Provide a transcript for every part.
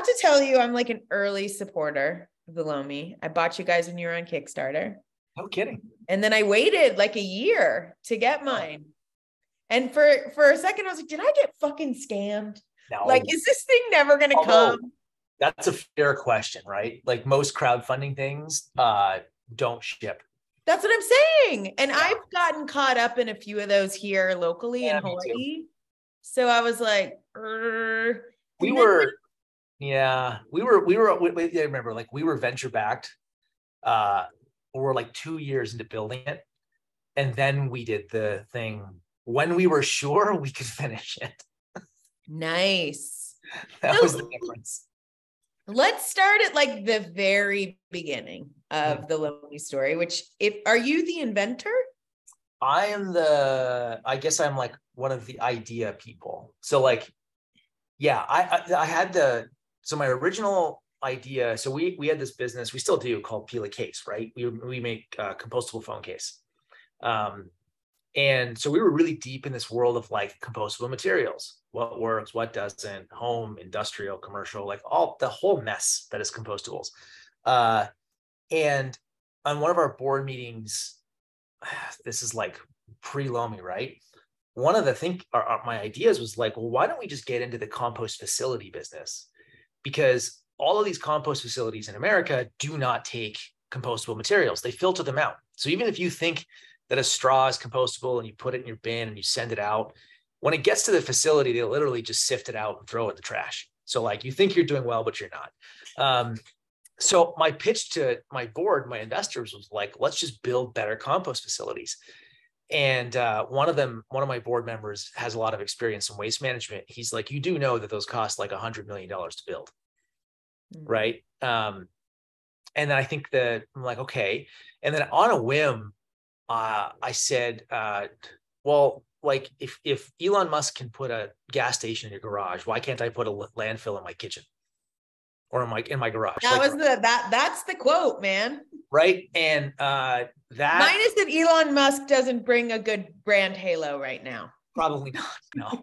have to tell you, I'm like an early supporter of the Lomi. I bought you guys when you were on Kickstarter. No kidding. And then I waited like a year to get mine. And for a second, I was like, did I get fucking scammed? No. Like, is this thing never going to come? That's a fair question, right? Like most crowdfunding things don't ship. That's what I'm saying. And I've gotten caught up in a few of those here locally in Hawaii. So I was like, we were remember, like we were venture backed. We're like 2 years into building it. And then we did the thing when we were sure we could finish it. Nice. That was the difference. Let's start at like the very beginning of the Lomi story, are you the inventor? I guess I'm like one of the idea people. So like, yeah, I had so my original idea. So we had this business, we still do, called Peel a Case, right? We make compostable phone case. And so we were really deep in this world of like compostable materials, what works, what doesn't, home, industrial, commercial, like the whole mess that is compostables. And on one of our board meetings, this is like pre-Lomi, right? One of my ideas was like, well, why don't we just get into the compost facility business? Because all of these compost facilities in America do not take compostable materials. They filter them out. So even if you think that a straw is compostable and you put it in your bin and you send it out, when it gets to the facility, they literally just sift it out and throw it in the trash. So like you think you're doing well, but you're not. So my pitch to my board, my investors, was like, let's just build better compost facilities. And one of my board members has a lot of experience in waste management. He's like, you do know that those cost like $100 million to build, right? And then I think that I'm like, okay. And then on a whim, I said, well, like if Elon Musk can put a gas station in your garage, why can't I put a landfill in my kitchen or in my garage? That's the quote, man. Right. And that minus that Elon Musk doesn't bring a good brand halo right now. Probably not. No.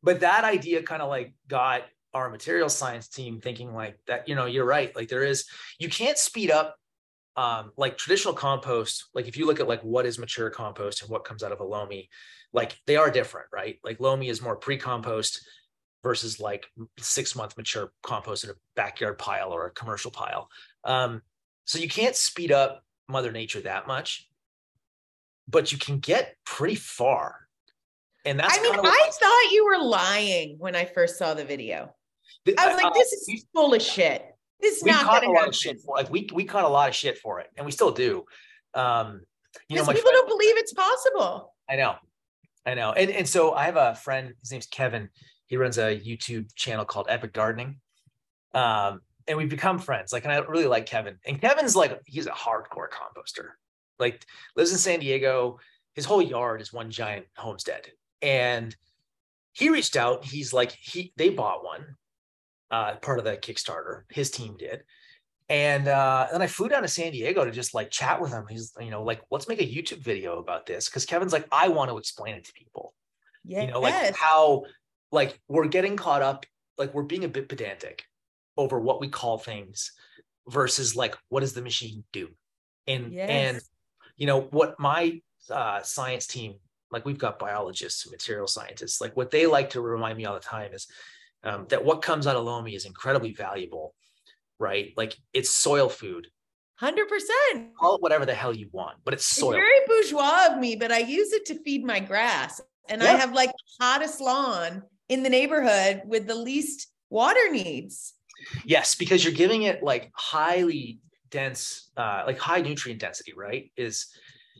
But that idea kind of like got our material science team thinking like that, you're right. Like you can't speed up like traditional compost. Like if you look at like what is mature compost and what comes out of a Lomi, like they are different, right? Like Lomi is more pre-compost versus like 6-month mature compost in a backyard pile or a commercial pile. So you can't speed up Mother Nature that much, but you can get pretty far. And that's I thought you were lying when I first saw the video. I was like, this is full of shit. This is not going to happen. Like we caught a lot of shit for it, and we still do. Because people don't believe it's possible. I know. And so I have a friend, his name's Kevin. He runs a YouTube channel called Epic Gardening. And we've become friends. Like, and I really like Kevin. And Kevin's like, he's a hardcore composter. Like, lives in San Diego. His whole yard is one giant homestead. And he reached out. He's like, they bought one. Part of the Kickstarter, his team did. And then I flew down to San Diego to just like chat with him. He's, like, let's make a YouTube video about this. Cause Kevin's like, I want to explain it to people. Yeah. Like how, like we're getting caught up, like we're being a bit pedantic over what we call things versus like, what does the machine do? And what my science team, like we've got biologists, material scientists, like what they like to remind me all the time is that what comes out of Lomi is incredibly valuable, right? Like it's soil food. 100%. Call it whatever the hell you want, but it's soil. It's very bourgeois of me, but I use it to feed my grass. And I have like the hottest lawn in the neighborhood with the least water needs. Yes, because you're giving it like highly dense, like high nutrient density, right?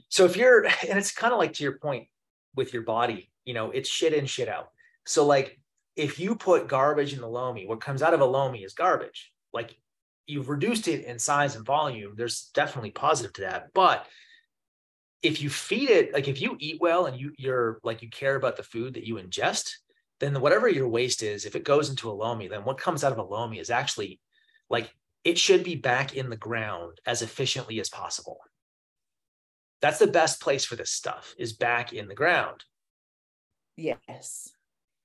So if you're, and it's kind of like to your point with your body, it's shit in, shit out. So like, if you put garbage in the Lomi, what comes out of a Lomi is garbage. Like you've reduced it in size and volume. There's definitely positive to that. But if you feed it, like if you eat well and you're like, you care about the food that you ingest, then whatever your waste is, if it goes into a Lomi, then what comes out of a Lomi is actually like, it should be back in the ground as efficiently as possible. That's the best place for this stuff, is back in the ground. Yes.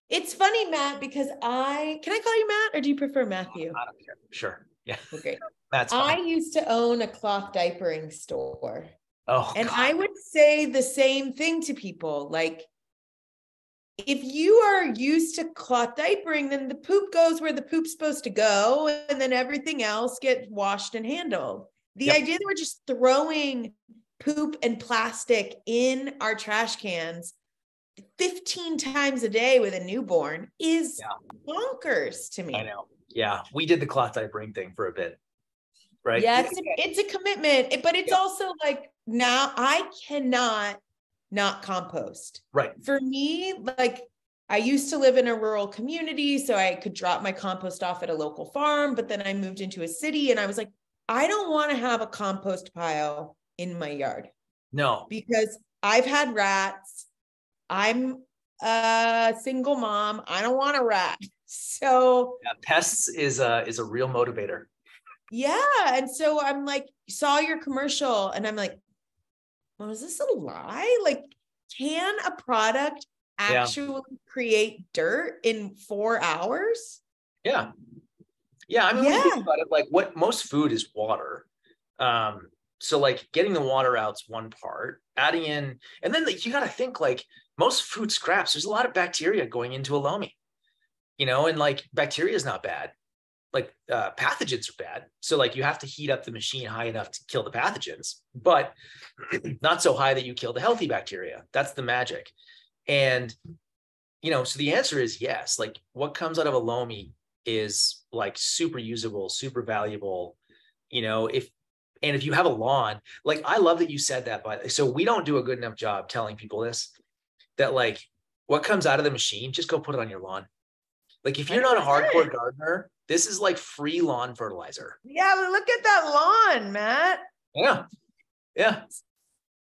It's funny, Matt, because can I call you Matt or do you prefer Matthew? I don't care. Sure. Yeah. Okay. That's I fine. used to own a cloth diapering store. Oh, And God. I would say the same thing to people. Like, if you are used to cloth diapering, then the poop goes where the poop's supposed to go, and then everything else gets washed and handled. The idea that we're just throwing poop and plastic in our trash cans 15 times a day with a newborn is bonkers to me. I know. Yeah. We did the cloth diapering thing for a bit, right? Yeah, it's a commitment, but it's also like, now I cannot not compost. Right. For me, like, I used to live in a rural community, so I could drop my compost off at a local farm, but then I moved into a city and I was like, I don't want to have a compost pile in my yard. No. Because I've had rats. I'm a single mom. I don't want a rat. So pests is a real motivator. Yeah. And so I'm like, saw your commercial and I'm like, well, is this a lie? Like, can a product actually create dirt in 4 hours? Yeah. Yeah. I mean, when you think about it, like what most food is water. So like getting the water out's one part, adding in, and then you got to think like most food scraps, there's a lot of bacteria going into a Lomi, and like bacteria is not bad. Like pathogens are bad. So like you have to heat up the machine high enough to kill the pathogens, but not so high that you kill the healthy bacteria. That's the magic. And, so the answer is yes. Like what comes out of a Lomi is like super usable, super valuable, if you have a lawn, like I love that you said that, but so we don't do a good enough job telling people this, that like what comes out of the machine, just go put it on your lawn. Like if you're not a hardcore gardener, this is like free lawn fertilizer. Yeah, but look at that lawn, Matt. Yeah. Yeah.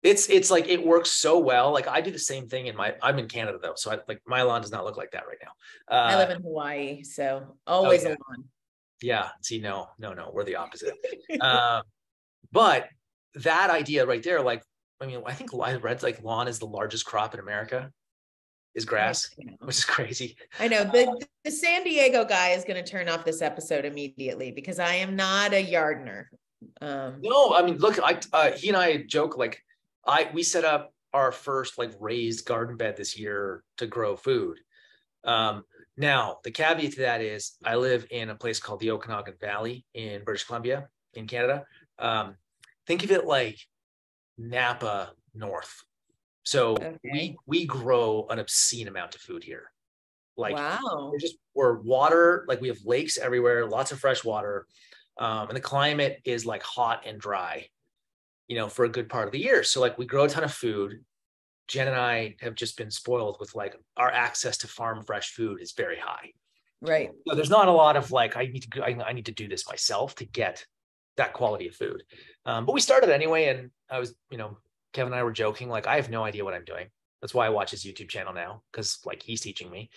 It's like, it works so well. Like I do the same thing I'm in Canada though. So my lawn does not look like that right now. I live in Hawaii, so always a lawn. Yeah. See, no, we're the opposite. But that idea right there, like, I mean, I think I read like lawn is the largest crop in America is grass, which is crazy. I know. The San Diego guy is going to turn off this episode immediately because I am not a gardener. No, I mean, look, he and I joke, like we set up our first like raised garden bed this year to grow food. Now the caveat to that is I live in a place called the Okanagan Valley in British Columbia in Canada. Think of it like Napa North. So we grow an obscene amount of food here. Like, wow. We're water, like we have lakes everywhere, lots of fresh water. And the climate is like hot and dry, for a good part of the year. So like we grow a ton of food. Jen and I have just been spoiled with like our access to farm fresh food is very high. Right. So there's not a lot of like, I need to do this myself to get that quality of food. But we started anyway. And I was, Kevin and I were joking, like, I have no idea what I'm doing. That's why I watch his YouTube channel now. Cause like he's teaching me.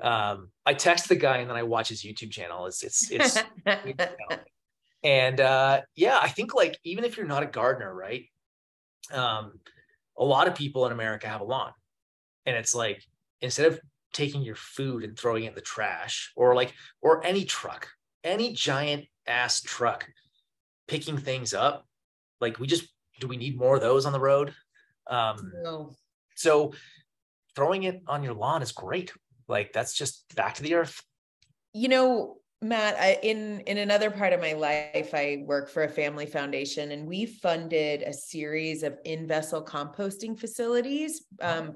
I text the guy and then I watch his YouTube channel. It's and I think like, even if you're not a gardener, right? A lot of people in America have a lawn, and it's like, instead of taking your food and throwing it in the trash or any truck, any giant ass truck picking things up, like do we need more of those on the road? No. So throwing it on your lawn is great. Like that's just back to the earth. Matt, in another part of my life, I work for a family foundation, and we funded a series of in-vessel composting facilities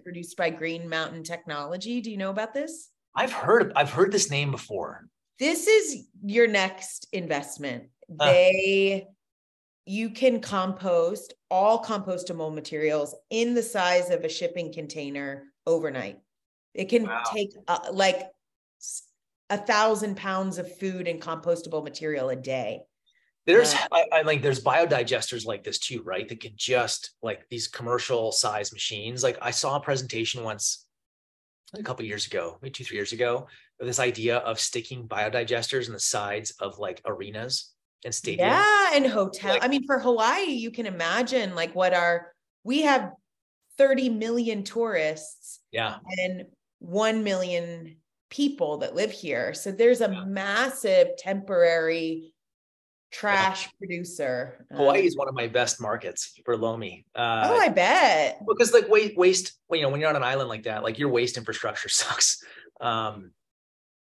produced by Green Mountain Technology. Do you know about this? I've heard this name before. This is your next investment. You can compost all compostable materials in the size of a shipping container overnight. It can take like 1,000 pounds of food and compostable material a day. There's there's biodigesters like this too, right? That can just like these commercial size machines. Like I saw a presentation once a couple of years ago, maybe 2-3 years ago, of this idea of sticking biodigesters in the sides of like arenas and stadiums. Yeah, and hotel. I mean, for Hawaii, you can imagine like we have 30 million tourists. Yeah. And 1 million people that live here. So there's a massive temporary trash producer. Hawaii is one of my best markets for Lomi. I bet. Because like waste, when you're on an island like that, like your waste infrastructure sucks. And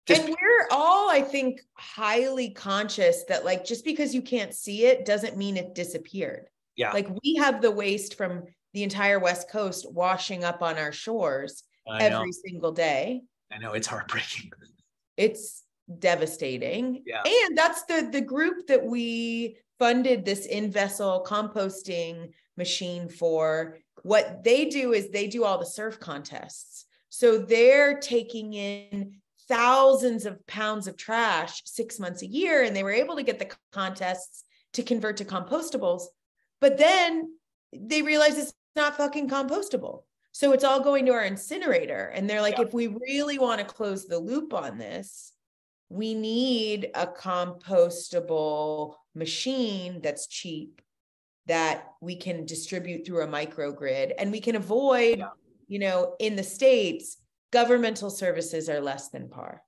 we're all, I think, highly conscious that like, just because you can't see it doesn't mean it disappeared. Yeah. Like we have the waste from the entire West Coast washing up on our shores every single day. I know, it's heartbreaking. It's devastating. Yeah. And that's the group that we funded this in-vessel composting machine for. What they do is they do all the surf contests. So they're taking in thousands of pounds of trash 6 months a year, and they were able to get the contests to convert to compostables. But then they realize it's not fucking compostable. So it's all going to our incinerator. And they're like, if we really want to close the loop on this, we need a compostable machine that's cheap, that we can distribute through a microgrid, and we can avoid, in the States, governmental services are less than par.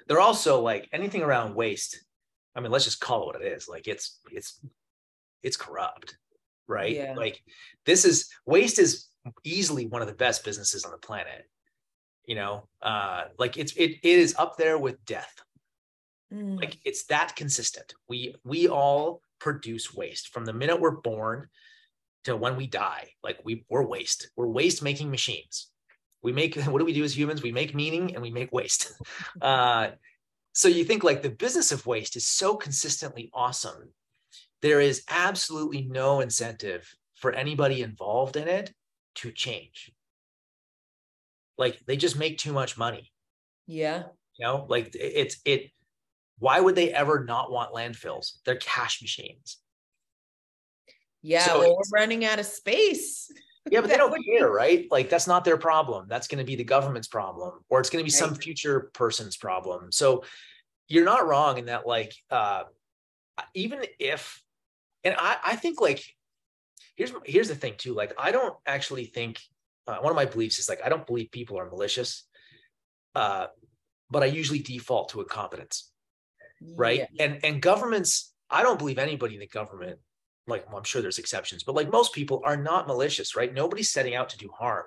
They're also like anything around waste. I mean, let's just call it what it is. Like it's corrupt, right? Yeah. Like waste is easily one of the best businesses on the planet. Like it is up there with death. Like it's that consistent. We all produce waste from the minute we're born to when we die. Like we're waste. We're waste making machines. What do we do as humans? We make meaning and we make waste. So you think like the business of waste is so consistently awesome. There is absolutely no incentive for anybody involved in it to change. Like they just make too much money. Yeah. Like why would they ever not want landfills? They're cash machines. Yeah. So we're running out of space. Yeah, but they don't care, right? Like that's not their problem. That's going to be the government's problem, or it's going to be some future person's problem. So you're not wrong in that, like, even if, and I think like, here's the thing too. Like, I don't actually think, one of my beliefs is like, I don't believe people are malicious, but I usually default to incompetence, right? Yeah. And governments, I don't believe anybody in the government, like, well, I'm sure there's exceptions, but like most people are not malicious, right? Nobody's setting out to do harm.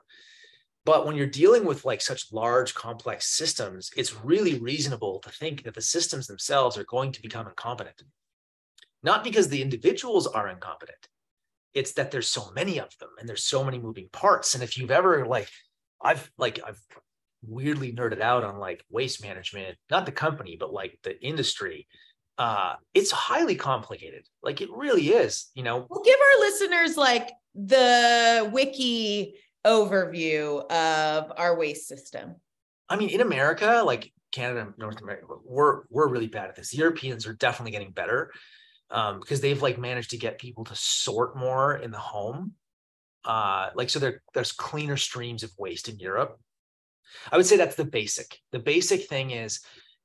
But when you're dealing with like such large, complex systems, it's really reasonable to think that the systems themselves are going to become incompetent. Not because the individuals are incompetent. It's that there's so many of them and there's so many moving parts. And if you've ever I've weirdly nerded out on like waste management, not the company, but like the industry. It's highly complicated. Like it really is, We'll give our listeners like the wiki overview of our waste system. I mean, in America, like Canada, North America, we're really bad at this. The Europeans are definitely getting better because they've like managed to get people to sort more in the home. So there's cleaner streams of waste in Europe. I would say that's the basic. The basic thing is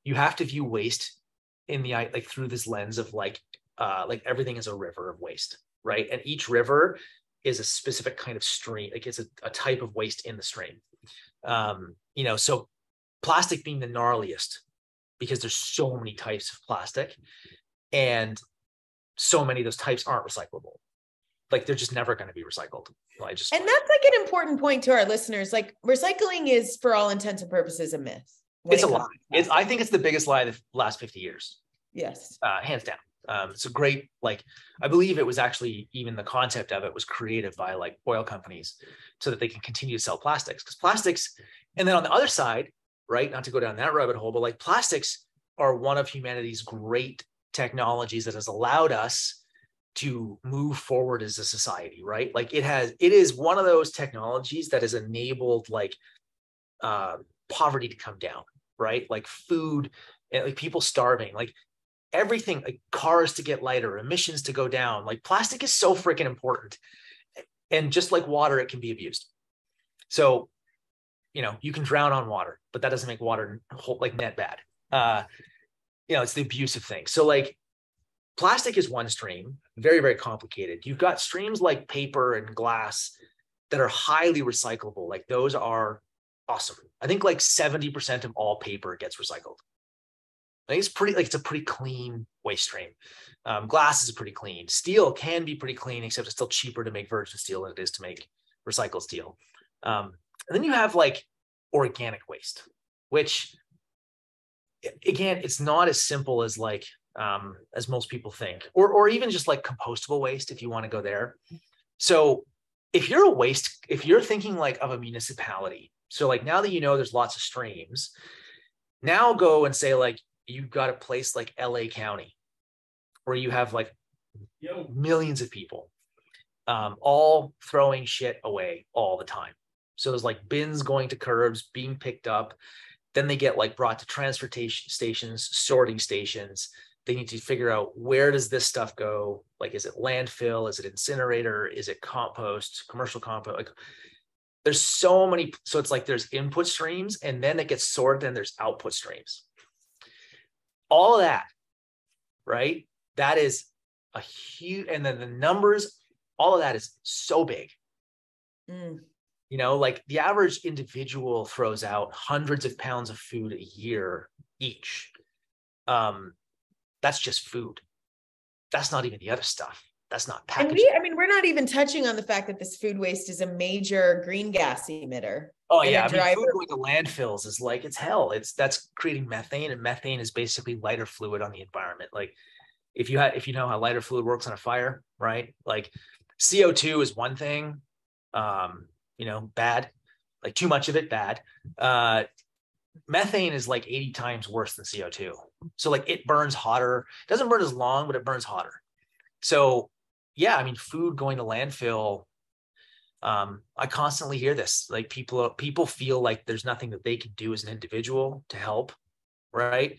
you have to view waste in the eye, like through this lens of like everything is a river of waste, right? And each river is a specific kind of stream, like it's a type of waste in the stream. So plastic being the gnarliest because there's so many types of plastic and so many of those types aren't recyclable. Like they're just never going to be recycled. And that's like an important point to our listeners. Like recycling is for all intents and purposes a myth. It's a lie. I think it's the biggest lie of the last 50 years. Yes. Hands down. It's a great, like, I believe it was actually, even the concept of it was created by like oil companies so that they can continue to sell plastics, because plastics, and then on the other side, right, not to go down that rabbit hole, but like plastics are one of humanity's great technologies that has allowed us to move forward as a society, right? Like it is one of those technologies that has enabled like poverty to come down, right? Like food and like people starving, like everything, like cars to get lighter, emissions to go down. Like plastic is so freaking important. And just like water, it can be abused. So, you can drown on water, but that doesn't make water like net bad. It's the abusive thing. So like plastic is one stream, very, very complicated. You've got streams like paper and glass that are highly recyclable. Like those are awesome. I think like 70% of all paper gets recycled. I think it's pretty, like, it's a pretty clean waste stream. Glass is pretty clean. Steel can be pretty clean, except it's still cheaper to make virgin steel than it is to make recycled steel. And then you have like organic waste, which, again, it's not as simple as like, as most people think, or even just like compostable waste, if you want to go there. So if you're thinking like of a municipality, so like now that you know there's lots of streams, now go and say like you've got a place like LA County where you have like millions of people all throwing shit away all the time. So there's like bins going to curbs, being picked up. Then they get like brought to transportation stations, sorting stations. They need to figure out, where does this stuff go? Like, is it landfill? Is it incinerator? Is it compost, commercial compost? Like, there's so many. So it's like there's input streams, and then it gets sorted, and there's output streams. All of that, right? That is a huge, and then the numbers, all of that is so big. You know, like the average individual throws out hundreds of pounds of food a year each. That's just food. That's not even the other stuff. That's not packaging. And we're not even touching on the fact that this food waste is a major green gas emitter. Oh yeah, I mean, food going to landfills is like, it's hell. That's creating methane, and methane is basically lighter fluid on the environment. Like, if you know how lighter fluid works on a fire, right? Like CO2 is one thing, bad, like too much of it, bad. Methane is like 80 times worse than CO2. So like it burns hotter. It doesn't burn as long, but it burns hotter. So yeah, I mean, food going to landfill, I constantly hear this. Like people feel like there's nothing that they can do as an individual to help, right?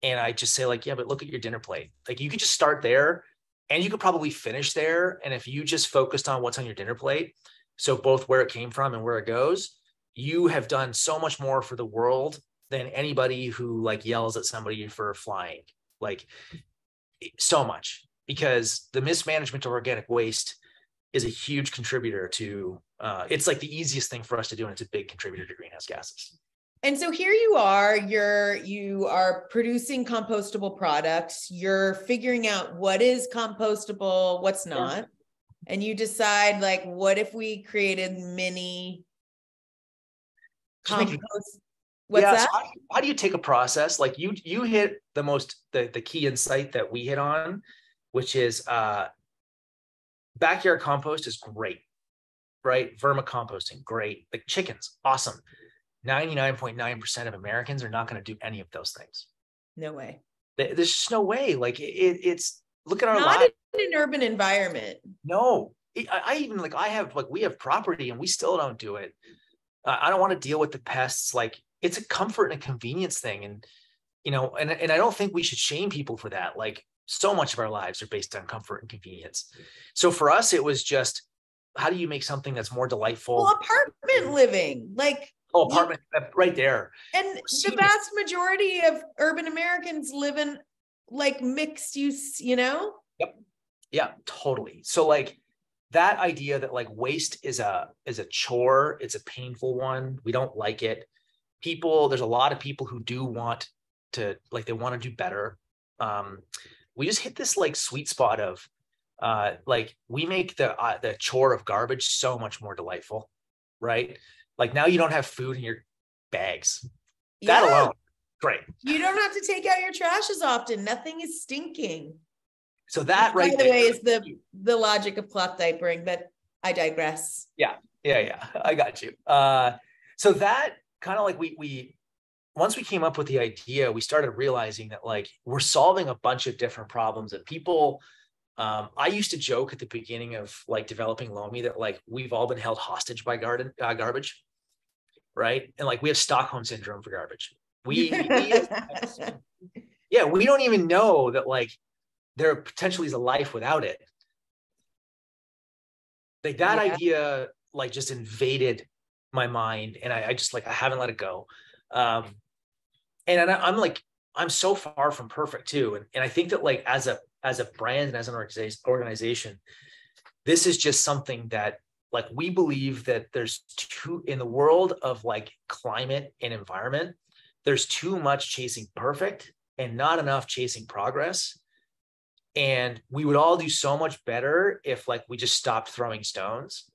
And I just say like, yeah, but look at your dinner plate. Like you could just start there, and you could probably finish there. And if you just focused on what's on your dinner plate, so both where it came from and where it goes, you have done so much more for the world than anybody who like yells at somebody for flying, like so much, because the mismanagement of organic waste is a huge contributor to, it's like the easiest thing for us to do. And it's a big contributor to greenhouse gases. And so here you are producing compostable products. You're figuring out what is compostable, what's not. Yeah. And you decide like, what if we created mini compost? What's that? So how do you take a process? Like you hit the key insight that we hit on, which is backyard compost is great, right? Vermicomposting, great. Like chickens, awesome. 99.9% of Americans are not going to do any of those things. No way. There's just no way. Like it's look at our not lives. In an urban environment. No, I even like we have property and we still don't do it. I don't want to deal with the pests. Like it's a comfort and a convenience thing. And, and I don't think we should shame people for that. Like so much of our lives are based on comfort and convenience. So for us, it was just, how do you make something that's more delightful? Well, apartment living, like. Oh, apartment right there. And the vast majority of urban Americans live in like mixed use, Yep. Yeah, totally. So like that idea that like waste is a chore, it's a painful one. We don't like it. There's a lot of people who do want to, like, they want to do better. We just hit this like sweet spot of like we make the chore of garbage so much more delightful, right? Like now you don't have food in your bags. That alone, great. You don't have to take out your trash as often. Nothing is stinking. So that right there, by the way, is the logic of cloth diapering, but I digress. Yeah. I got you. So that kind of like we once we came up with the idea, we started realizing that like we're solving a bunch of different problems, and people. I used to joke at the beginning of like developing Lomi that like we've all been held hostage by garbage, right? And like we have Stockholm syndrome for garbage. We don't even know that like there potentially is a life without it. Like that idea like just invaded my mind, and I just like I haven't let it go. And I'm so far from perfect too, and I think that like as a brand and as an organization, this is just something that like we believe that there's in the world of like climate and environment, there's too much chasing perfect and not enough chasing progress. And we would all do so much better if like we just stopped throwing stones.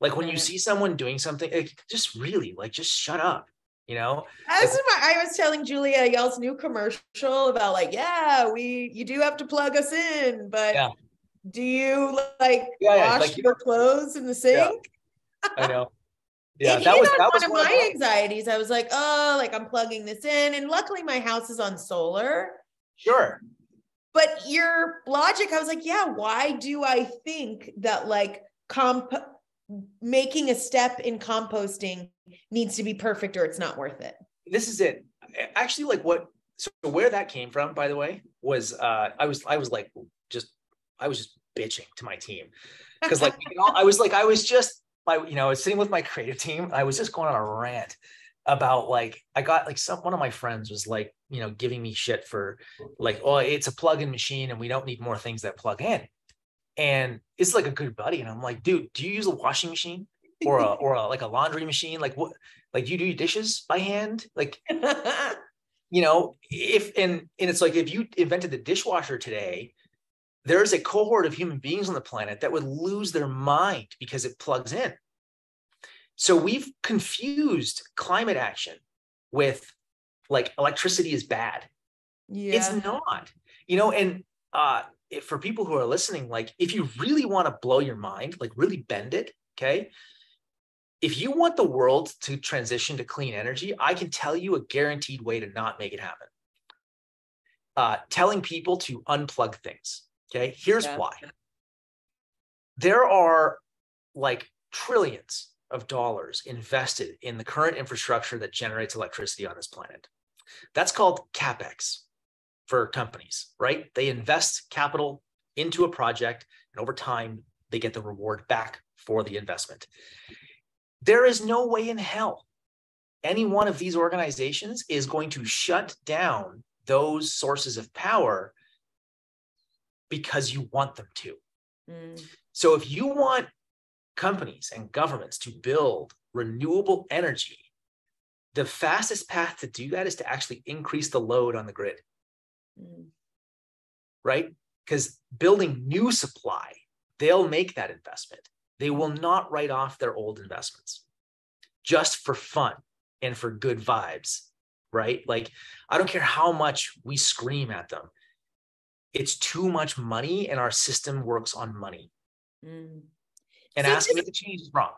Like when you see someone doing something, like, just really like, just shut up, you know? I was telling Julia y'all's new commercial about like, yeah, you do have to plug us in, but do you like wash like, your clothes in the sink? I know. Yeah, It hit on that one was of my anxieties. I was like, oh, like I'm plugging this in. And luckily my house is on solar. Sure. But your logic, I was like, yeah, why do I think that like making a step in composting needs to be perfect or it's not worth it? This is it. Actually, like so where that came from, by the way, was I was just bitching to my team. Because like, I was sitting with my creative team. I was just going on a rant about like, I got like one of my friends was like, giving me shit for like, oh, it's a plug-in machine and we don't need more things that plug in. And it's like a good buddy. And I'm like, dude, do you use a washing machine or like a laundry machine? Like what, like do you do your dishes by hand? Like, if it's like, if you invented the dishwasher today, there's a cohort of human beings on the planet that would lose their mind because it plugs in. So we've confused climate action with like electricity is bad. Yeah. It's not, and for people who are listening, like if you really want to blow your mind, like really bend it, okay? If you want the world to transition to clean energy, I can tell you a guaranteed way to not make it happen. Telling people to unplug things. Okay, here's why. There are like trillions of dollars invested in the current infrastructure that generates electricity on this planet. That's called CapEx for companies, right? They invest capital into a project, and over time, they get the reward back for the investment. There is no way in hell any one of these organizations is going to shut down those sources of power because you want them to. So if you want companies and governments to build renewable energy, the fastest path to do that is to actually increase the load on the grid, right? Because building new supply, they'll make that investment. They will not write off their old investments just for fun and for good vibes, right? Like, I don't care how much we scream at them. It's too much money and our system works on money. And asking if the change is wrong.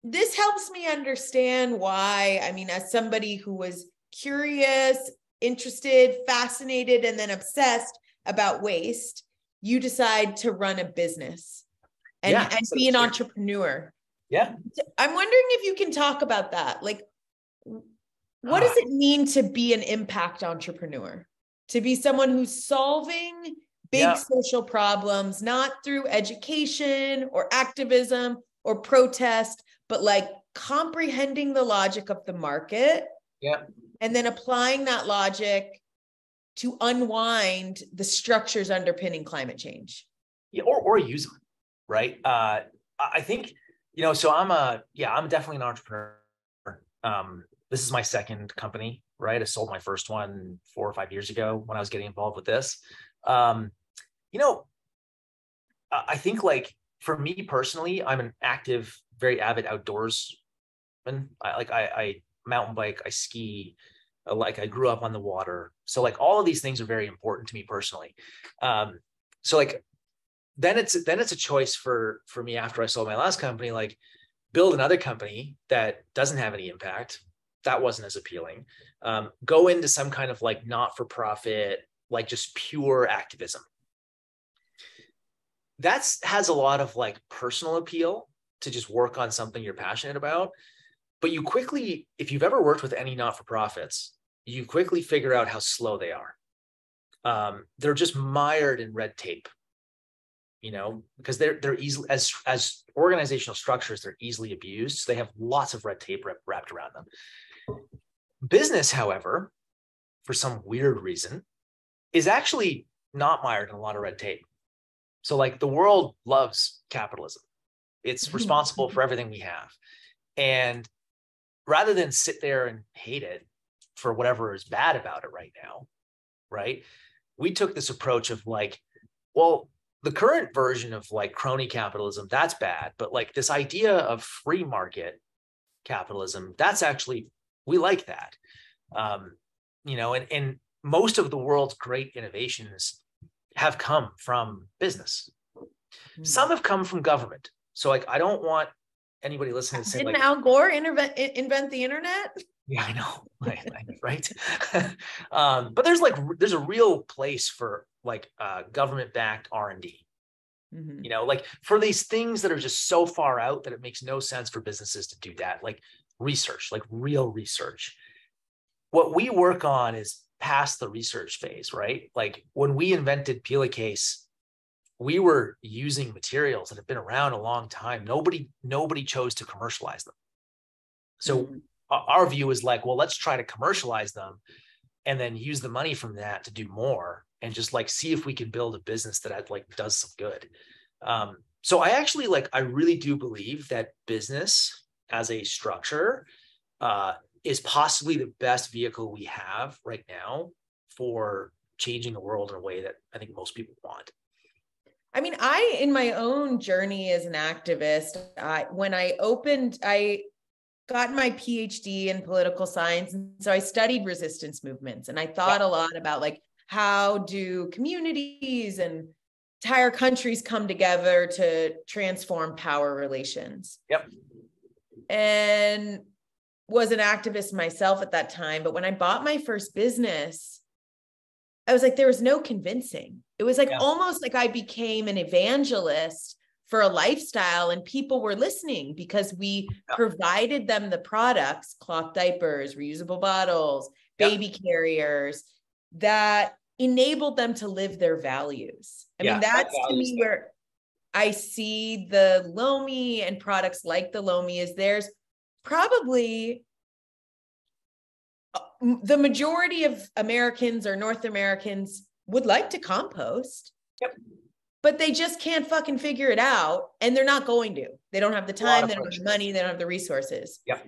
This helps me understand why, I mean, as somebody who was curious, interested, fascinated, and then obsessed about waste, you decide to run a business and be an entrepreneur. Yeah. I'm wondering if you can talk about that. Like, what does it mean to be an impact entrepreneur? To be someone who's solving big social problems, not through education or activism or protest, but like comprehending the logic of the market. And then applying that logic to unwind the structures underpinning climate change. Or use them, right? I think, so I'm definitely an entrepreneur. This is my second company, right? I sold my first one 4 or 5 years ago when I was getting involved with this. I think like for me personally, I'm an active, very avid outdoorsman. I mountain bike, I ski, I grew up on the water. So like all of these things are very important to me personally. So like, then it's a choice for me after I sold my last company, like build another company that doesn't have any impact. That wasn't as appealing. Go into some kind of like not-for-profit, like just pure activism. That has a lot of like personal appeal to just work on something you're passionate about. But you quickly, if you've ever worked with any not-for-profits, you quickly figure out how slow they are. They're just mired in red tape, because they're easily, as organizational structures, they're easily abused. So they have lots of red tape wrapped around them. Business, however, for some weird reason, is actually not mired in a lot of red tape. So like the world loves capitalism. It's responsible for everything we have. And rather than sit there and hate it for whatever is bad about it right now, right? We took this approach of like, well, the current version of like crony capitalism, that's bad. But like this idea of free market capitalism, that's actually, we like that. And most of the world's great innovations have come from business. Some have come from government. So like, I don't want anybody listening to say Didn't like, Al Gore invent the internet? yeah, I know, right? But there's a real place for like government-backed R&D. Like for these things that are just so far out that it makes no sense for businesses to do that, like research, like real research. What we work on is past the research phase, right? Like when we invented Peel-A-Case, we were using materials that have been around a long time. Nobody chose to commercialize them. So our view is like, well, let's try to commercialize them and then use the money from that to do more and just like see if we can build a business that like does some good. So I really do believe that business as a structure is possibly the best vehicle we have right now for changing the world in a way that I think most people want. I mean, in my own journey as an activist, when I got my PhD in political science. And so I studied resistance movements, and I thought a lot about like, how do communities and entire countries come together to transform power relations? Yep. And was an activist myself at that time. But when I bought my first business, I was like, there was no convincing. It was like almost like I became an evangelist for a lifestyle, and people were listening because we provided them the products, cloth diapers, reusable bottles, baby carriers, that enabled them to live their values. I mean, that's to me where I see the Lomi and products like the Lomi is there's probably the majority of Americans or North Americans would like to compost. Yep. But they just can't fucking figure it out. And they're not going to. They don't have the time, they don't have the money, they don't have the resources. Yeah.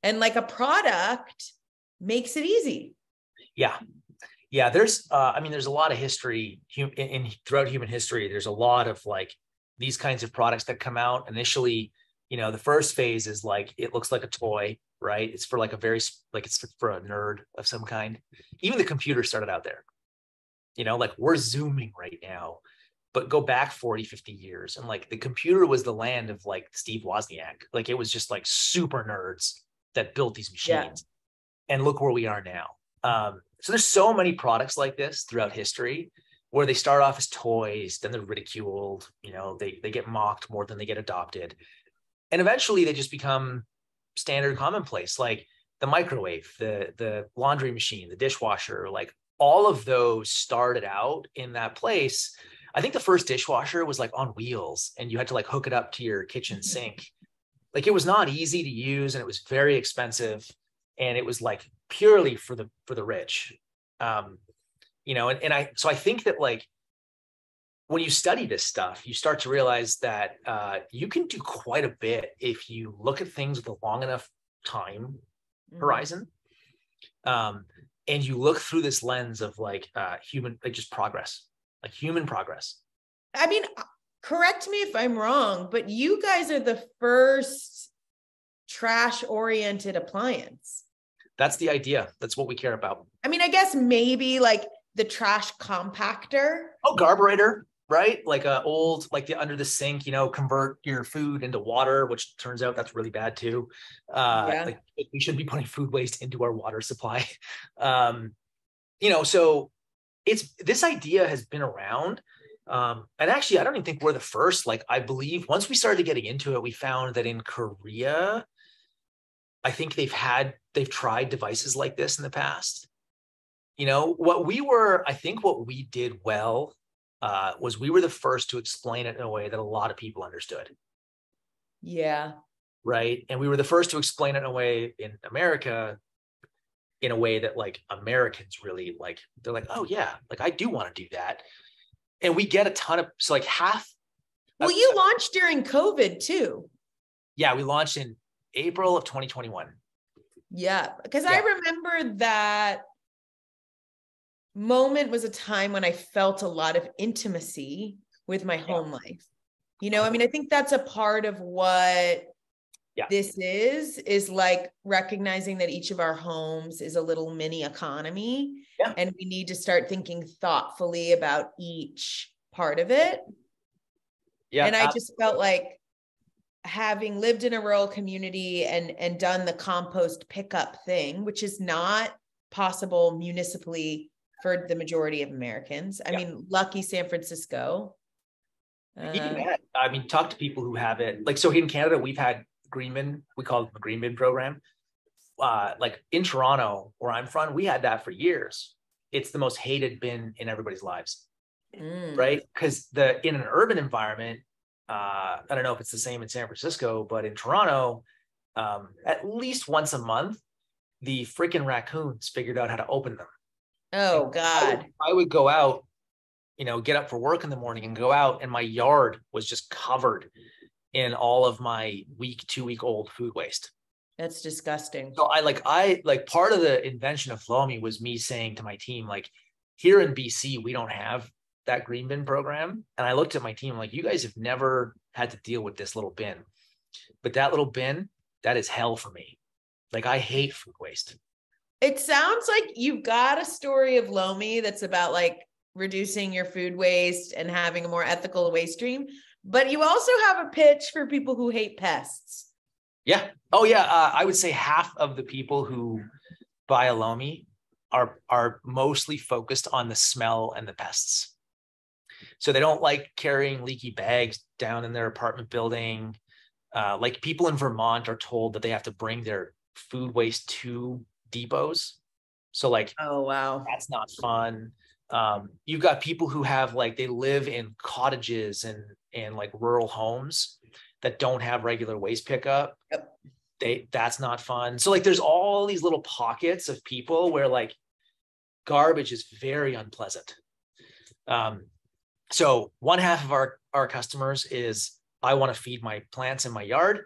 And like a product makes it easy. Yeah. Yeah. There's a lot of history throughout human history. There's a lot of like these kinds of products that come out initially. The first phase is like, it looks like a toy, right? It's for like it's for a nerd of some kind. Even the computer started out there, like we're zooming right now. But go back 40, 50 years. And like the computer was the land of like Steve Wozniak. Like it was just like super nerds that built these machines. Yeah. And look where we are now. So there's so many products like this throughout history where they start off as toys, then they're ridiculed, they get mocked more than they get adopted. And eventually they just become standard commonplace, like the microwave, the laundry machine, the dishwasher, like all of those started out in that place. I think the first dishwasher was like on wheels and you had to like hook it up to your kitchen sink. Like it was not easy to use and it was very expensive and it was like purely for the rich. I think that like when you study this stuff, you start to realize that you can do quite a bit if you look at things with a long enough time horizon. And you look through this lens of like human, like just progress. Like human progress. I mean, correct me if I'm wrong, but you guys are the first trash-oriented appliance. That's the idea. That's what we care about. I mean, I guess maybe like the trash compactor. Oh, garburator, right? Like like the under the sink, convert your food into water, which turns out that's really bad too. Like we shouldn't be putting food waste into our water supply. So this idea has been around. And actually, I don't even think we're the first. Like, I believe once we started getting into it, we found that in Korea, I think they've tried devices like this in the past. What we did well was we were the first to explain it in a way that a lot of people understood. Yeah. Right. And we were the first to explain it in a way in America in a way that like Americans really like, they're like, oh yeah, like I do want to do that. And we get a ton of, so like half. Well, you launched during COVID too. Yeah, we launched in April of 2021. Yeah, because I remember that moment was a time when I felt a lot of intimacy with my home life. You know, I mean, I think that's a part of what this is like recognizing that each of our homes is a little mini economy. Yeah. And we need to start thinking thoughtfully about each part of it. Yeah. And I just felt like having lived in a rural community and done the compost pickup thing, which is not possible municipally for the majority of Americans. I mean, lucky San Francisco. I mean, talk to people who have it. Like, so in Canada, we've had green bin, we call it the green bin program. Like in Toronto, where I'm from, we had that for years. It's the most hated bin in everybody's lives, right? Because in an urban environment, I don't know if it's the same in San Francisco, but in Toronto, at least once a month, the freaking raccoons figured out how to open them. Oh God. I would go out, you know, get up for work in the morning and go out, and my yard was just covered in all of my 2-week-old food waste. That's disgusting. So I like part of the invention of Lomi was me saying to my team, like, here in BC, we don't have that green bin program. And I looked at my team like, you guys have never had to deal with this little bin, but that little bin, that is hell for me. Like, I hate food waste. It sounds like you've got a story of Lomi that's about like reducing your food waste and having a more ethical waste stream, but you also have a pitch for people who hate pests. Yeah. Oh yeah. I would say half of the people who buy a Lomi are mostly focused on the smell and the pests. So they don't like carrying leaky bags down in their apartment building. Like people in Vermont are told that they have to bring their food waste to depots. So like, oh wow, that's not fun. You've got people who have like, they live in cottages and like rural homes that don't have regular waste pickup. Yep. That's not fun. So like, there's all these little pockets of people where like garbage is very unpleasant. So one half of our customers is, I want to feed my plants in my yard.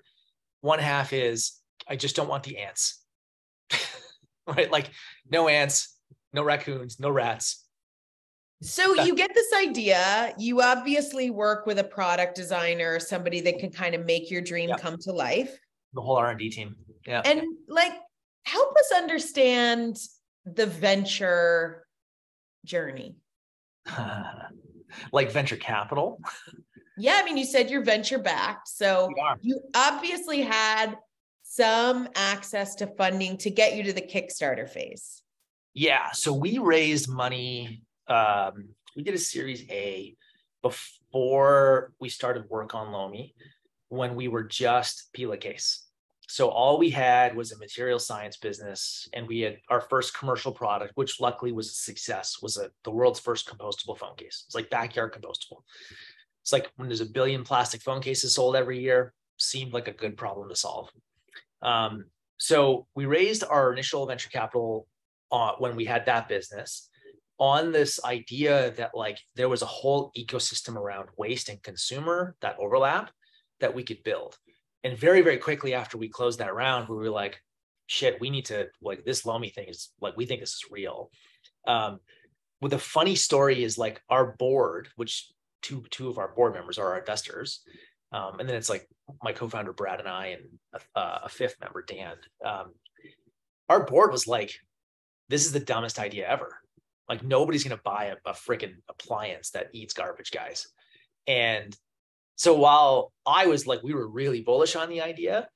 One half is, I just don't want the ants. Right? Like no ants, no raccoons, no rats. So you get this idea, you obviously work with a product designer, somebody that can kind of make your dream come to life. The whole R&D team. Yeah. And like, help us understand the venture journey. Like venture capital? Yeah. I mean, you said you're venture backed. So you obviously had some access to funding to get you to the Kickstarter phase. Yeah. So we raised money. We did a Series A before we started work on Lomi, when we were just Peel a Case. So all we had was a material science business, and we had our first commercial product, which luckily was a success, was the world's first compostable phone case. It's like backyard compostable. It's like when there's 1 billion plastic phone cases sold every year, seemed like a good problem to solve. So we raised our initial venture capital when we had that business on this idea that like there was a whole ecosystem around waste and consumer, that overlap, that we could build. And very, very quickly after we closed that round, we were like, shit, we need to, like, this Lomi thing is like, we think this is real. Well, the funny story is like our board, which two of our board members are our investors. And then it's like my co-founder, Brad, and I, and a fifth member, Dan. Our board was like, this is the dumbest idea ever. Like nobody's going to buy a freaking appliance that eats garbage, guys. And so while I was like, we were really bullish on the idea,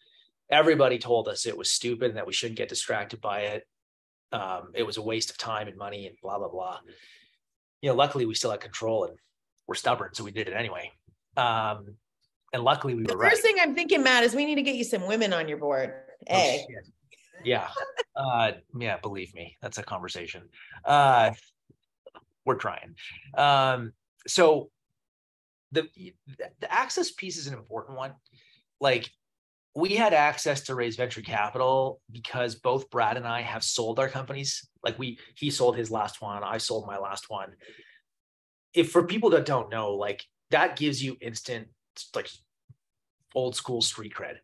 everybody told us it was stupid and that we shouldn't get distracted by it. It was a waste of time and money and blah, blah, blah. You know, luckily we still had control and we're stubborn. So we did it anyway. And luckily we were right. The first thing I'm thinking, Matt, is we need to get you some women on your board. Hey. Oh, yeah. Yeah, believe me, that's a conversation. We're trying. So the access piece is an important one. Like we had access to raise venture capital because both Brad and I have sold our companies. Like he sold his last one, I sold my last one. If for people that don't know, like that gives you instant like old school street cred.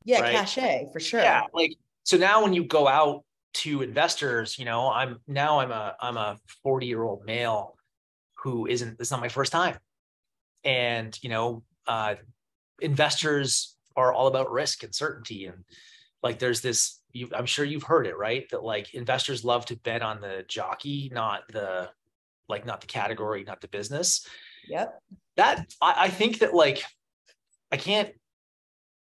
Yeah, right? cachet for sure. Yeah, like so now when you go out to investors, I'm a 40-year-old male who it's not my first time. And investors are all about risk and certainty. And like there's this, I'm sure you've heard it, right? That like investors love to bet on the jockey, not the category, not the business. Yep. That I think that like I can't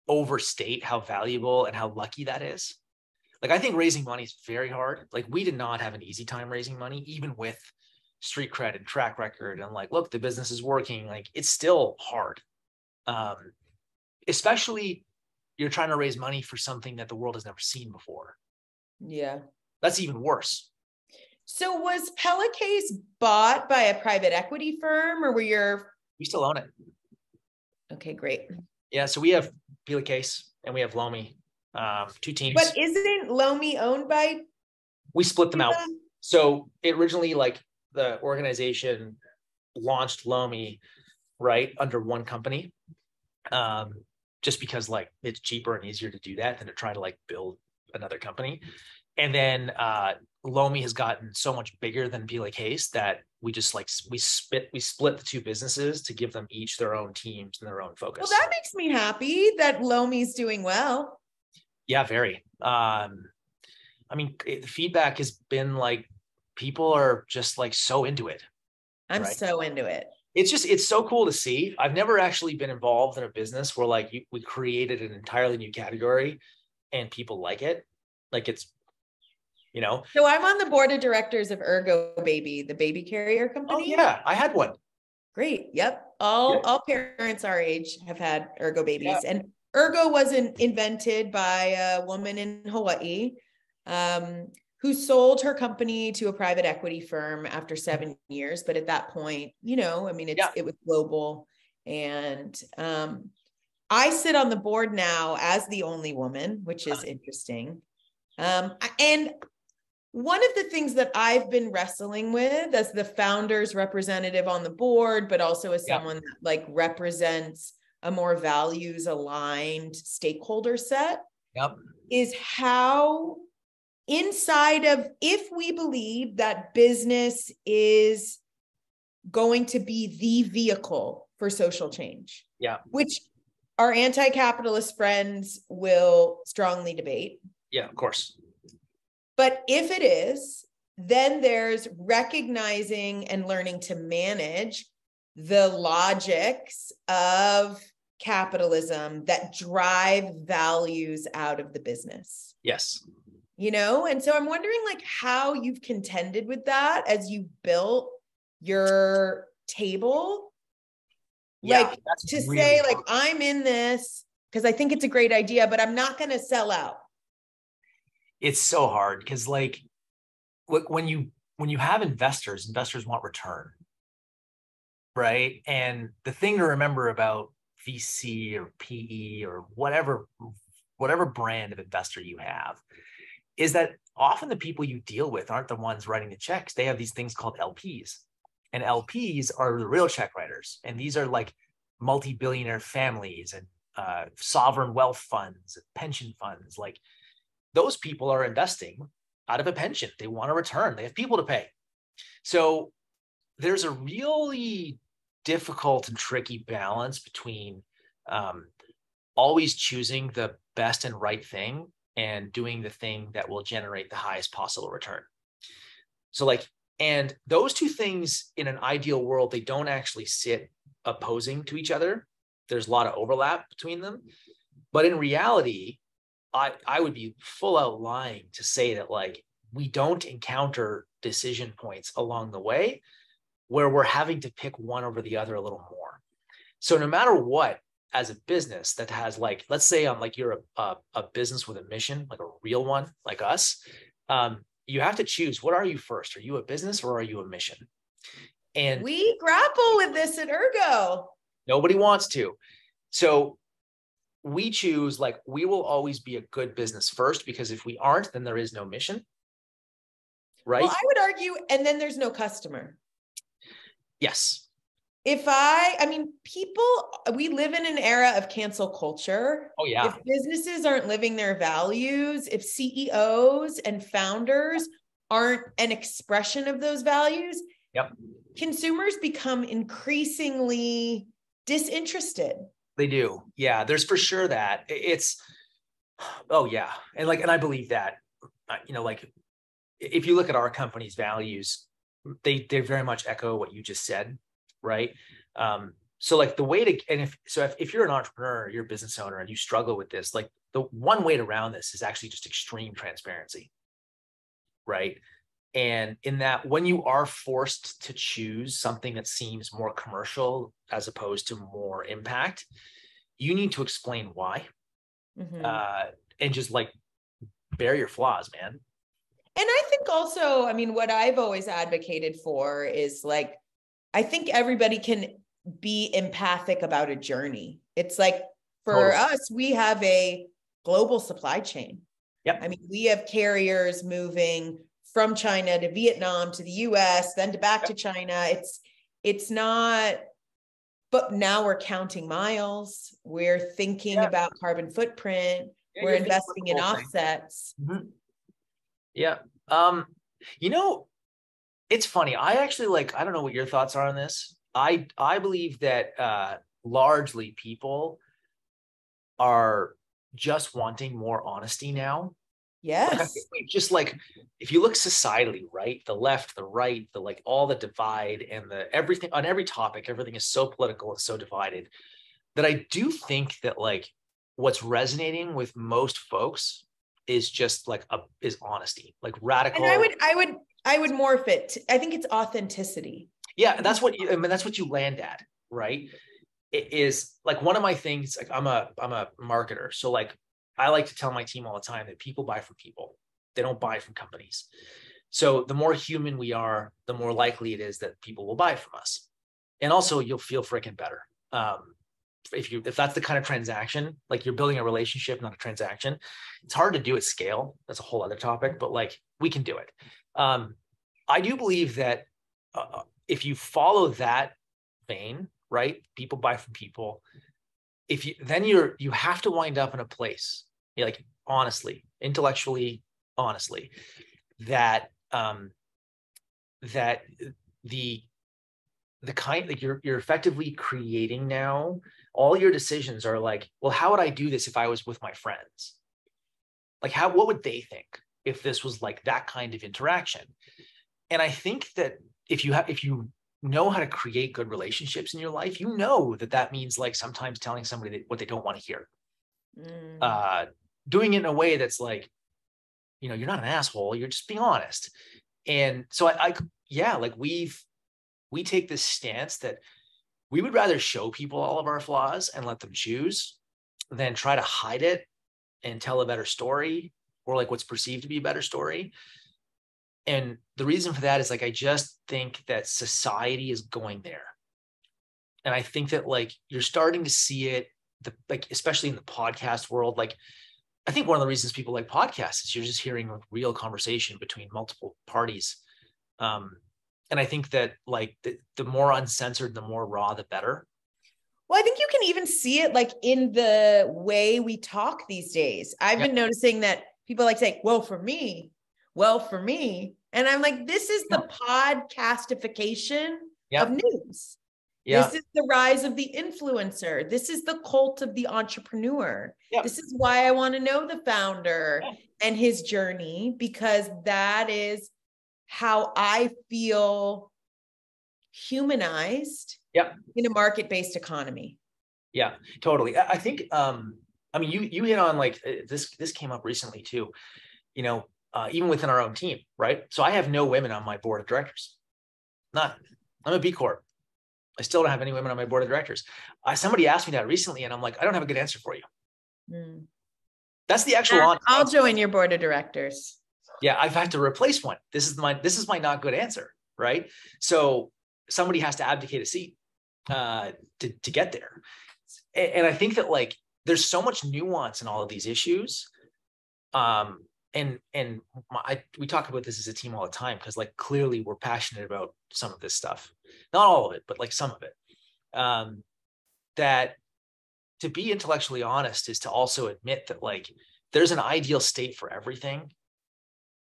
overstate how valuable and how lucky that is. Like I think raising money is very hard. Like we did not have an easy time raising money, even with street cred and track record and like, look, the business is working. Like it's still hard. Especially you're trying to raise money for something that the world has never seen before. Yeah. That's even worse. So was Pellicase bought by a private equity firm or we still own it. Okay, great. Yeah. So we have Pellicase and we have Lomi, 2 teams. But isn't Lomi owned by? We split them out. So it originally, like the organization launched Lomi, right, under one company, just because like it's cheaper and easier to do that than to try to like build another company. And then Lomi has gotten so much bigger than Pellicase that we just like we split the 2 businesses to give them each their own teams and their own focus. Well, that makes me happy that Lomi's doing well. Yeah, very. I mean, the feedback has been like people are just like so into it. I'm so into it. It's so cool to see. I've never actually been involved in a business where like we created an entirely new category and people like it. Like it's, So I'm on the board of directors of Ergo Baby, the baby carrier company. Oh yeah, I had one. Great. Yep. All parents our age have had Ergo babies. Yeah. And Ergo wasn't invented by a woman in Hawaii who sold her company to a private equity firm after 7 years. But at that point, it was global. And I sit on the board now as the only woman, which is interesting. And one of the things that I've been wrestling with as the founder's representative on the board, but also as someone that like represents a more values aligned stakeholder set, is how inside of, if we believe that business is going to be the vehicle for social change, which our anti-capitalist friends will strongly debate. Yeah, of course. But if it is, then there's recognizing and learning to manage the logics of capitalism that drive values out of the business. Yes. And so I'm wondering like how you've contended with that as you built your table. Like to really say like, I'm in this because I think it's a great idea, but I'm not going to sell out. It's so hard because like when you have investors want return, right? And the thing to remember about VC or PE or whatever brand of investor you have is that often the people you deal with aren't the ones writing the checks. They have these things called LPs, and LPs are the real check writers. And these are like multi-billionaire families and sovereign wealth funds and pension funds. Like those people are investing out of a pension. They want a return. They have people to pay. So there's a really difficult and tricky balance between always choosing the best and right thing and doing the thing that will generate the highest possible return. So like, and those two things in an ideal world, they don't actually sit opposing to each other. There's a lot of overlap between them. But in reality, I would be full out lying to say that like we don't encounter decision points along the way where we're having to pick one over the other a little more. So no matter what, as a business that has like, let's say you're a business with a mission, like a real one, like us, you have to choose, what are you first? Are you a business or are you a mission? And we grapple with this at Ergo. Nobody wants to. So we choose, like, we will always be a good business first, because if we aren't, then there is no mission. Right? Well, I would argue, and then there's no customer. Yes. I mean, we live in an era of cancel culture. Oh yeah. If businesses aren't living their values, if CEOs and founders aren't an expression of those values, Yep. consumers become increasingly disinterested. They do. Yeah, there's for sure that. Oh yeah. And I believe that, like if you look at our company's values, they very much echo what you just said, right? So like the way to, and if you're an entrepreneur, you're a business owner and you struggle with this, like the one way around this is actually just extreme transparency, right? And in that, when you are forced to choose something that seems more commercial as opposed to more impact, you need to explain why, and just like bear your flaws, man. And I think also, I mean, what I've always advocated for is like, I think everybody can be empathic about a journey. It's like for us, we have a global supply chain. Yep. I mean, we have carriers moving from China to Vietnam to the US, then to back to China. It's not, but now we're counting miles. We're thinking about carbon footprint. We're investing in offsets. Yeah. It's funny. I actually I don't know what your thoughts are on this. I believe that largely people are just wanting more honesty now. Yes. Just if you look societally, right? The left, the right, all the divide and the everything on every topic, everything is so political and so divided that I do think that what's resonating with most folks is just is honesty, radical. And I would morph it. I think it's authenticity. Yeah, that's what you land at, right? It is one of my things. I'm a marketer, so I like to tell my team all the time that people buy from people. They don't buy from companies. So the more human we are, the more likely it is that people will buy from us. And also you'll feel freaking better. If that's the kind of transaction, you're building a relationship, not a transaction. It's hard to do at scale. That's a whole other topic, but we can do it. I do believe that if you follow that vein, right? People buy from people. You have to wind up in a place, honestly, intellectually, honestly, that the kind you're effectively creating now, all your decisions are well, how would I do this if I was with my friends? What would they think if this was that kind of interaction? And I think that if you know how to create good relationships in your life, that means sometimes telling somebody what they don't want to hear. Doing it in a way that's you're not an asshole, you're just being honest. And so we take this stance that we would rather show people all of our flaws and let them choose than try to hide it and tell a better story, or what's perceived to be a better story. And the reason for that is I just think that society is going there. And I think that you're starting to see it, especially in the podcast world. I think one of the reasons people like podcasts is you're just hearing real conversation between multiple parties. And I think that the more uncensored, the more raw, the better. Well, I think you can even see it in the way we talk these days. I've been noticing that people say, well, for me. And I'm this is the podcastification of news. Yeah. This is the rise of the influencer. This is the cult of the entrepreneur. Yeah. This is why I want to know the founder and his journey, because that is how I feel humanized in a market-based economy. Yeah, totally. I think, you hit on this came up recently too, even within our own team, right? So I have no women on my board of directors. None. I'm a B Corp. I still don't have any women on my board of directors. Somebody asked me that recently, and I'm I don't have a good answer for you. That's the actual. I'll join your board of directors. Yeah, I've had to replace one. This is my not good answer, right? So somebody has to abdicate a seat to get there. And I think that there's so much nuance in all of these issues. We talk about this as a team all the time because clearly we're passionate about some of this stuff, not all of it, but some of it. that to be intellectually honest is to also admit that like there's an ideal state for everything,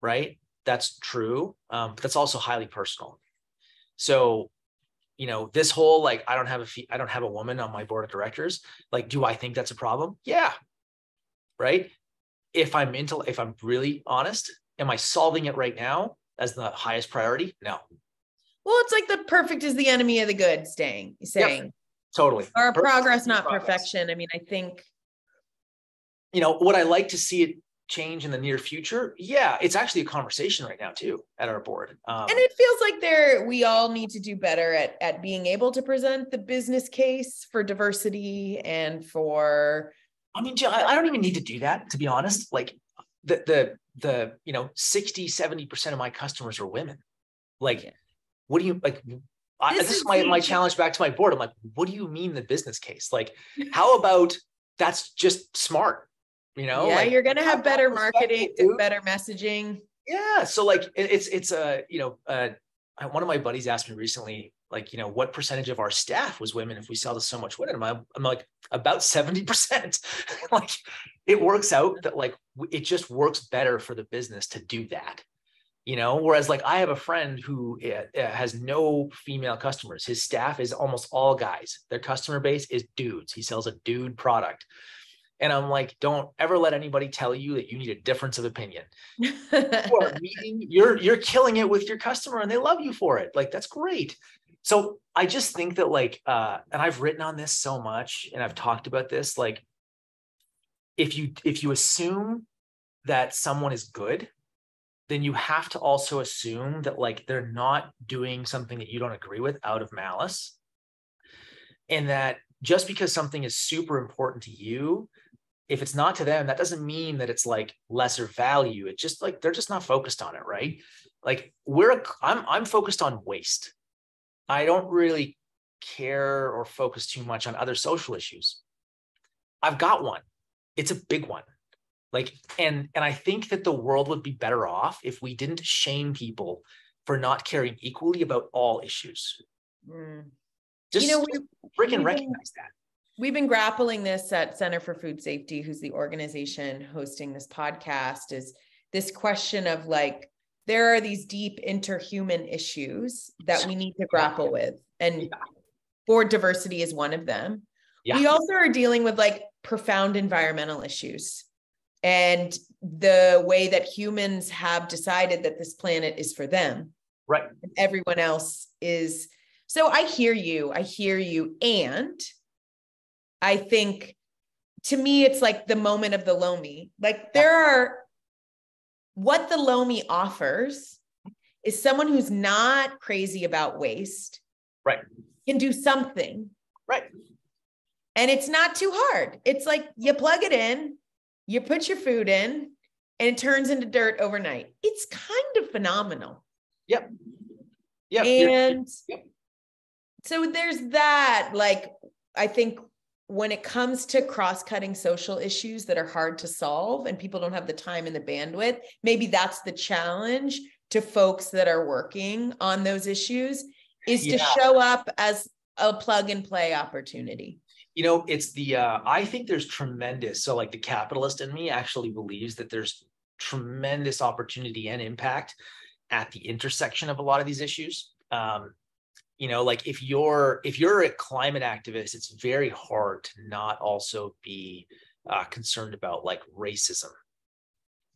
right? That's true, but that's also highly personal. So, you know, this whole like I don't have a woman on my board of directors. Like, do I think that's a problem? Yeah, right. If I'm really honest, am I solving it right now as the highest priority? No. Well, it's like the perfect is the enemy of the good saying. Yep, totally. Or progress, not perfection. I mean, I think, you know, would I like to see it change in the near future? Yeah, it's actually a conversation right now too at our board. And it feels like we all need to do better at being able to present the business case for diversity and for. I mean, I don't even need to do that, to be honest. Like the 60-70% of my customers are women. Like, yeah. What do you like? This is my challenge back to my board. I'm like, what do you mean the business case? Like, how about that's just smart? You know, yeah, like, you're going to have better marketing, better messaging. Yeah. So like, it's one of my buddies asked me recently, like, you know, what percentage of our staff was women if we sell to so much women? I'm like, about 70%. Like, it works out that like, it just works better for the business to do that, you know? Whereas like, I have a friend who has no female customers. His staff is almost all guys. Their customer base is dudes. He sells a dude product. And I'm like, don't ever let anybody tell you that you need a difference of opinion. You're killing it with your customer and they love you for it. Like, that's great. So I just think that like, and I've written on this so much and I've talked about this, like, if you assume that someone is good, then you have to also assume that like, they're not doing something that you don't agree with out of malice. And that just because something is super important to you, if it's not to them, that doesn't mean that it's like lesser value. It's just like, they're just not focused on it, right? Like I'm focused on waste. I don't really care or focus too much on other social issues. I've got one. It's a big one. Like, and I think that the world would be better off if we didn't shame people for not caring equally about all issues. Just, you know, freaking recognize that. We've been grappling this at Center for Food Safety, who's the organization hosting this podcast, is this question of like, there are these deep interhuman issues that we need to grapple with. And board diversity is one of them. Yeah. We also are dealing with like profound environmental issues and the way that humans have decided that this planet is for them. Right. And everyone else is. So I hear you. And I think to me, it's like the moment of the Lomi. Like what the Lomi offers is someone who's not crazy about waste. Right. Can do something. Right. And it's not too hard. It's like you plug it in, you put your food in, and it turns into dirt overnight. It's kind of phenomenal. Yep. Yep. And so there's that, like, I think when it comes to cross-cutting social issues that are hard to solve and people don't have the time and the bandwidth, maybe that's the challenge to folks that are working on those issues, is to show up as a plug and play opportunity. You know, it's I think there's tremendous, so like the capitalist in me actually believes that there's tremendous opportunity and impact at the intersection of a lot of these issues. You know, like if you're a climate activist, it's very hard to not also be concerned about like racism,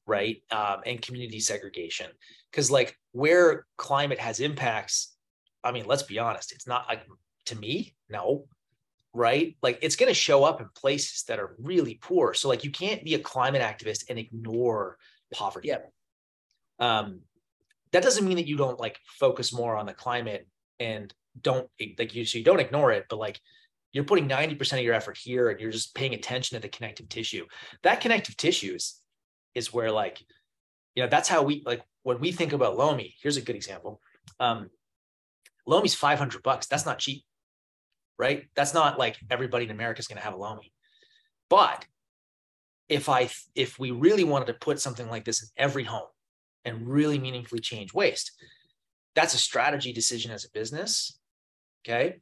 right? And community segregation, because like where climate has impacts, I mean, let's be honest, it's not like, to me, no, right? Like it's going to show up in places that are really poor. So like you can't be a climate activist and ignore poverty. Yep. That doesn't mean that you don't like focus more on the climate and don't like you don't ignore it, but like you're putting 90% of your effort here and you're just paying attention to the connective tissue. That connective tissue is where, like, you know, that's how we, like, when we think about Lomi, here's a good example. Lomi's $500. That's not cheap, right? That's not like everybody in America is going to have a Lomi. But if we really wanted to put something like this in every home and really meaningfully change waste, that's a strategy decision as a business. Okay.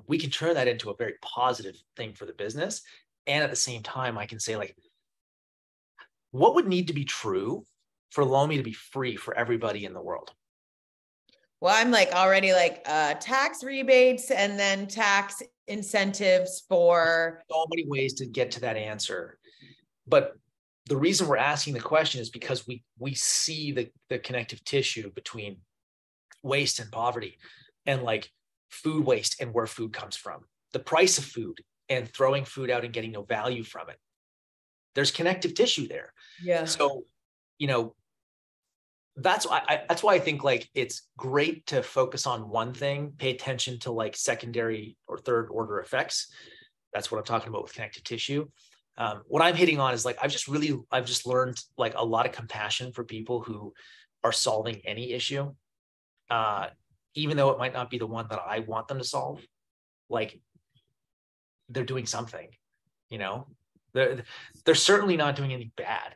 we can turn that into a very positive thing for the business. And at the same time, I can say, like, what would need to be true for Lomi to be free for everybody in the world? Well, I'm like already like tax rebates and then tax incentives for so many ways to get to that answer. But the reason we're asking the question is because we see the connective tissue between waste and poverty, and like food waste and where food comes from, the price of food and throwing food out and getting no value from it. There's connective tissue there. Yeah. So, that's why I think like it's great to focus on one thing, pay attention to like secondary or third order effects. That's what I'm talking about with connective tissue. What I'm hitting on is like, I've just learned like a lot of compassion for people who are solving any issue, even though it might not be the one that I want them to solve. Like, they're doing something, they're certainly not doing anything bad.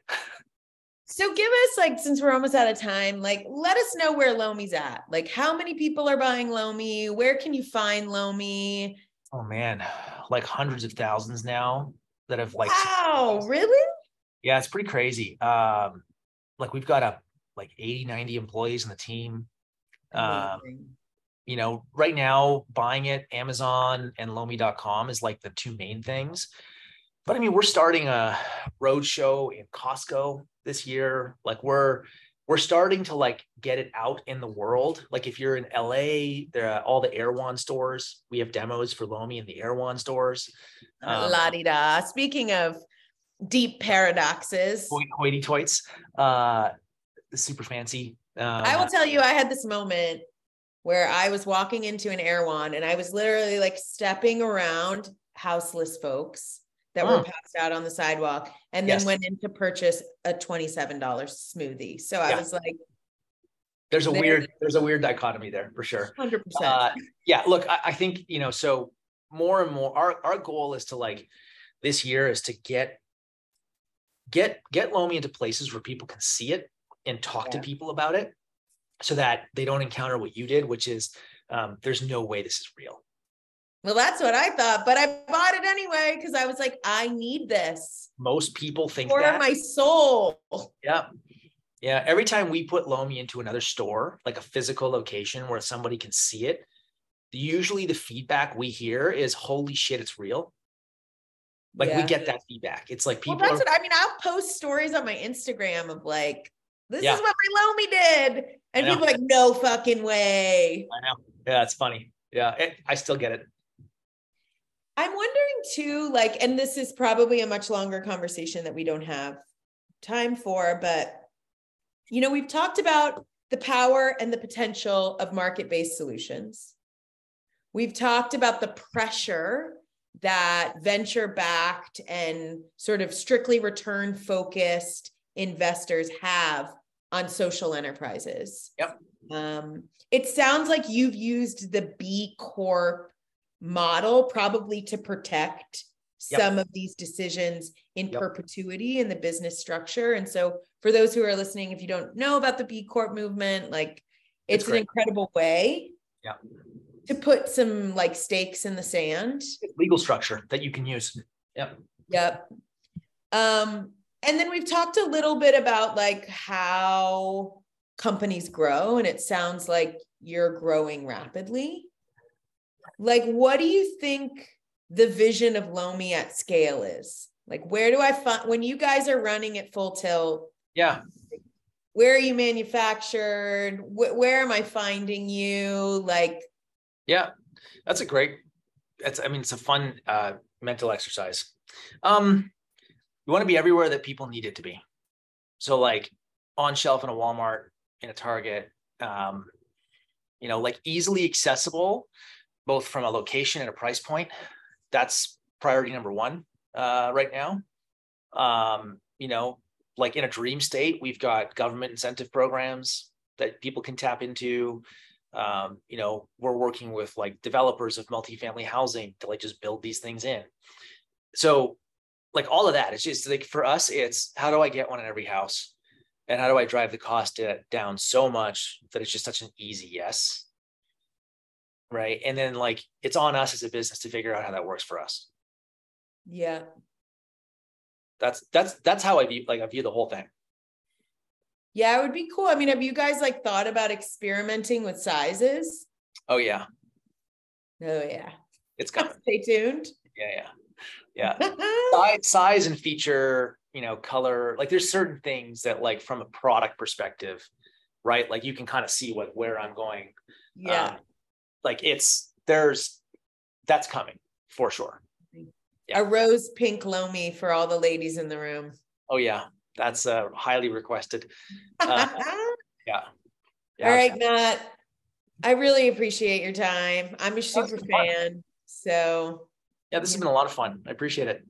So give us, like, since we're almost out of time, like, let us know where Lomi's at. Like, how many people are buying Lomi? Where can you find Lomi? Oh man, like hundreds of thousands now that have like. Wow, really? Yeah, it's pretty crazy. Like we've got like 80, 90 employees in the team. Right now buying it, Amazon and Lomi.com is like the two main things. But I mean, we're starting a road show in Costco this year. Like we're starting to like get it out in the world. Like if you're in LA, there are all the Erewhon stores. We have demos for Lomi in the Erewhon stores. La-di-da. Speaking of deep paradoxes. Hoity-toits. Super fancy. I will tell you, I had this moment where I was walking into an Erewhon and I was literally like stepping around houseless folks that were passed out on the sidewalk, and then went in to purchase a $27 smoothie. So I was like, there's a weird dichotomy there for sure. 100%. Yeah, look, I think, so more and more our goal is to like this year is to get Lomi into places where people can see it and talk to people about it, so that they don't encounter what you did, which is there's no way this is real. Well, that's what I thought, but I bought it anyway because I was like, I need this. Most people think for that. my soul. Yeah. Yeah. Every time we put Lomi into another store, like a physical location where somebody can see it, usually the feedback we hear is, holy shit, it's real. Like we get that feedback. It's like people. Well, I'll post stories on my Instagram of like, this is what my Lomi did. And people are like, no fucking way. I know. Yeah, it's funny. Yeah. I still get it. I'm wondering too, like, and this is probably a much longer conversation that we don't have time for, but, we've talked about the power and the potential of market-based solutions. We've talked about the pressure that venture-backed and sort of strictly return-focused investors have on social enterprises. Yep. It sounds like you've used the B Corp model probably to protect some of these decisions in perpetuity in the business structure. And so for those who are listening, if you don't know about the B Corp movement, like it's an incredible way to put some like stakes in the sand. Legal structure that you can use. Yep. And then we've talked a little bit about like how companies grow, and it sounds like you're growing rapidly. Like, what do you think the vision of Lomi at scale is? Like, where do I find, when you guys are running at full tilt? Yeah. Where are you manufactured? Where am I finding you? Like, yeah, it's a fun mental exercise. You want to be everywhere that people need it to be. So like on shelf in a Walmart, in a Target, like easily accessible, both from a location and a price point. That's priority number one right now. Like in a dream state, we've got government incentive programs that people can tap into. We're working with like developers of multifamily housing to like just build these things in. So like all of that, it's just like for us, it's how do I get one in every house? And how do I drive the cost down so much that it's just such an easy yes? right? And then like, it's on us as a business to figure out how that works for us. Yeah. That's how I view the whole thing. Yeah, it would be cool. I mean, have you guys like thought about experimenting with sizes? Oh yeah. Oh yeah. It's coming. Stay tuned. Yeah. Size and feature, color, like there's certain things that like from a product perspective, right? Like you can kind of see where I'm going. Yeah. Like that's coming for sure. Yeah. A rose pink Lomi for all the ladies in the room. Oh yeah. That's highly requested. Yeah. All right, Matt. I really appreciate your time. I'm a super fan. So yeah, this has been a lot of fun. I appreciate it.